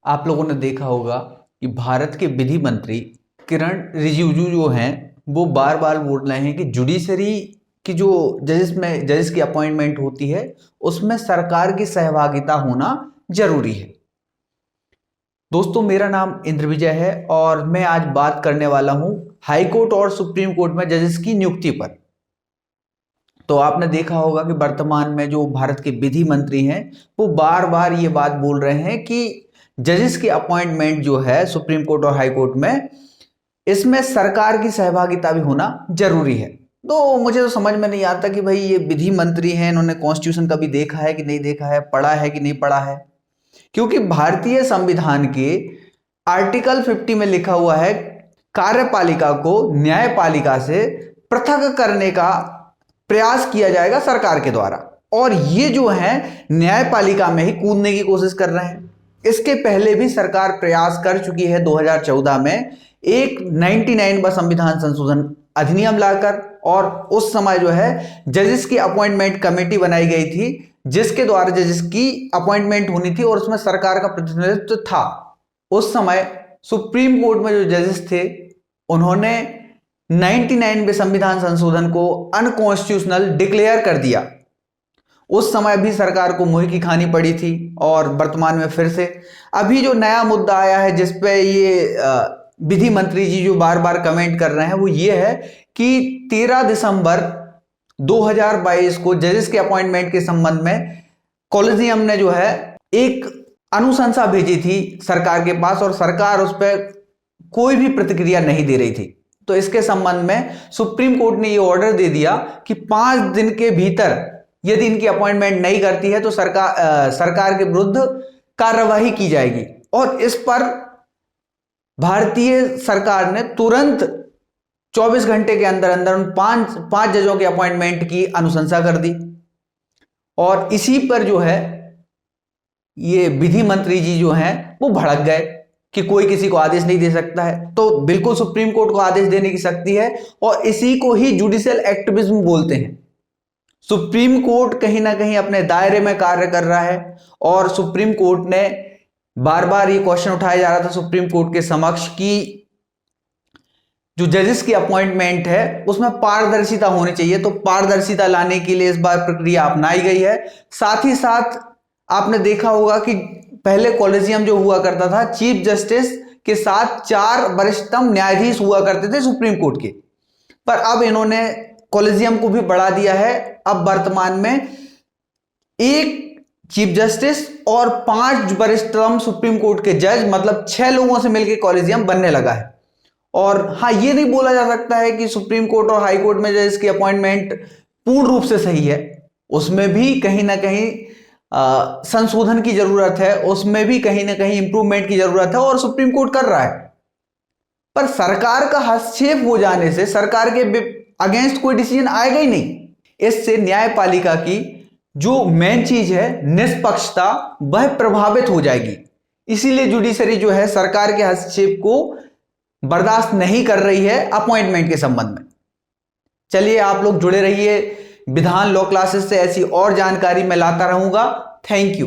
आप लोगों ने देखा होगा कि भारत के विधि मंत्री किरण रिजिजू जो हैं वो बार बार बोल रहे हैं कि जुडिशरी की जो जजेस की अपॉइंटमेंट होती है उसमें सरकार की सहभागिता होना जरूरी है। दोस्तों, मेरा नाम इंद्र विजय है और मैं आज बात करने वाला हूं हाई कोर्ट और सुप्रीम कोर्ट में जजेस की नियुक्ति पर। तो आपने देखा होगा कि वर्तमान में जो भारत के विधि मंत्री हैं वो बार बार ये बात बोल रहे हैं कि जजेस की अपॉइंटमेंट जो है सुप्रीम कोर्ट और हाई कोर्ट में, इसमें सरकार की सहभागिता भी होना जरूरी है। तो मुझे तो समझ में नहीं आता कि भाई ये विधि मंत्री हैं, इन्होंने कॉन्स्टिट्यूशन कभी देखा है कि नहीं देखा है, पढ़ा है कि नहीं पढ़ा है। क्योंकि भारतीय संविधान के आर्टिकल 50 में लिखा हुआ है कार्यपालिका को न्यायपालिका से पृथक करने का प्रयास किया जाएगा सरकार के द्वारा, और ये जो है न्यायपालिका में ही कूदने की कोशिश कर रहे हैं। इसके पहले भी सरकार प्रयास कर चुकी है 2014 में एक 99वां संविधान संशोधन अधिनियम लाकर, और उस समय जो है जजेस की अपॉइंटमेंट कमेटी बनाई गई थी जिसके द्वारा जजेस की अपॉइंटमेंट होनी थी और उसमें सरकार का प्रतिनिधित्व था। उस समय सुप्रीम कोर्ट में जो जजेस थे उन्होंने 99वें संविधान संशोधन को अनकॉन्स्टिट्यूशनल डिक्लेयर कर दिया। उस समय भी सरकार को मुंह की खानी पड़ी थी, और वर्तमान में फिर से अभी जो नया मुद्दा आया है जिस पे ये विधि मंत्री जी जो बार बार कमेंट कर रहे हैं वो ये है कि 13 दिसंबर 2022 को जजेस के अपॉइंटमेंट के संबंध में कॉलेजियम ने जो है एक अनुशंसा भेजी थी सरकार के पास, और सरकार उस पर कोई भी प्रतिक्रिया नहीं दे रही थी। तो इसके संबंध में सुप्रीम कोर्ट ने ये ऑर्डर दे दिया कि 5 दिन के भीतर यदि इनकी अपॉइंटमेंट नहीं करती है तो सरकार के विरुद्ध कार्यवाही की जाएगी। और इस पर भारतीय सरकार ने तुरंत 24 घंटे के अंदर अंदर उन पांच जजों के अपॉइंटमेंट की अनुशंसा कर दी। और इसी पर जो है ये विधि मंत्री जी जो हैं वो भड़क गए कि कोई किसी को आदेश नहीं दे सकता है। तो बिल्कुल सुप्रीम कोर्ट को आदेश देने की शक्ति है, और इसी को ही जुडिशियल एक्टिविज्म बोलते हैं। सुप्रीम कोर्ट कहीं ना कहीं अपने दायरे में कार्य कर रहा है, और सुप्रीम कोर्ट ने बार बार ये क्वेश्चन उठाया जा रहा था सुप्रीम कोर्ट के समक्ष कि जो जजेस की अपॉइंटमेंट है उसमें पारदर्शिता होनी चाहिए। तो पारदर्शिता लाने के लिए इस बार प्रक्रिया अपनाई गई है। साथ ही साथ आपने देखा होगा कि पहले कॉलेजियम जो हुआ करता था, चीफ जस्टिस के साथ 4 वरिष्ठतम न्यायाधीश हुआ करते थे सुप्रीम कोर्ट के, पर अब इन्होंने कॉलेजियम को भी बढ़ा दिया है। अब वर्तमान में 1 चीफ जस्टिस और 5 वरिष्ठतम सुप्रीम कोर्ट के जज, मतलब 6 लोगों से मिलकर कॉलेजियम बनने लगा है। और हाँ, ये नहीं बोला जा सकता है कि सुप्रीम कोर्ट और हाई कोर्ट में जज की अपॉइंटमेंट पूर्ण रूप से सही है, उसमें भी कहीं ना कहीं संशोधन की जरूरत है, उसमें भी कहीं ना कहीं इंप्रूवमेंट की जरूरत है, और सुप्रीम कोर्ट कर रहा है। पर सरकार का हस्तक्षेप हो जाने से सरकार के अगेंस्ट कोई डिसीजन आएगा ही नहीं। इससे न्यायपालिका की जो मेन चीज है निष्पक्षता, वह प्रभावित हो जाएगी। इसीलिए जुडिशरी जो है सरकार के हस्तक्षेप को बर्दाश्त नहीं कर रही है अपॉइंटमेंट के संबंध में। चलिए, आप लोग जुड़े रहिए विधान लॉ क्लासेस से, ऐसी और जानकारी मैं लाता रहूंगा। Thank you.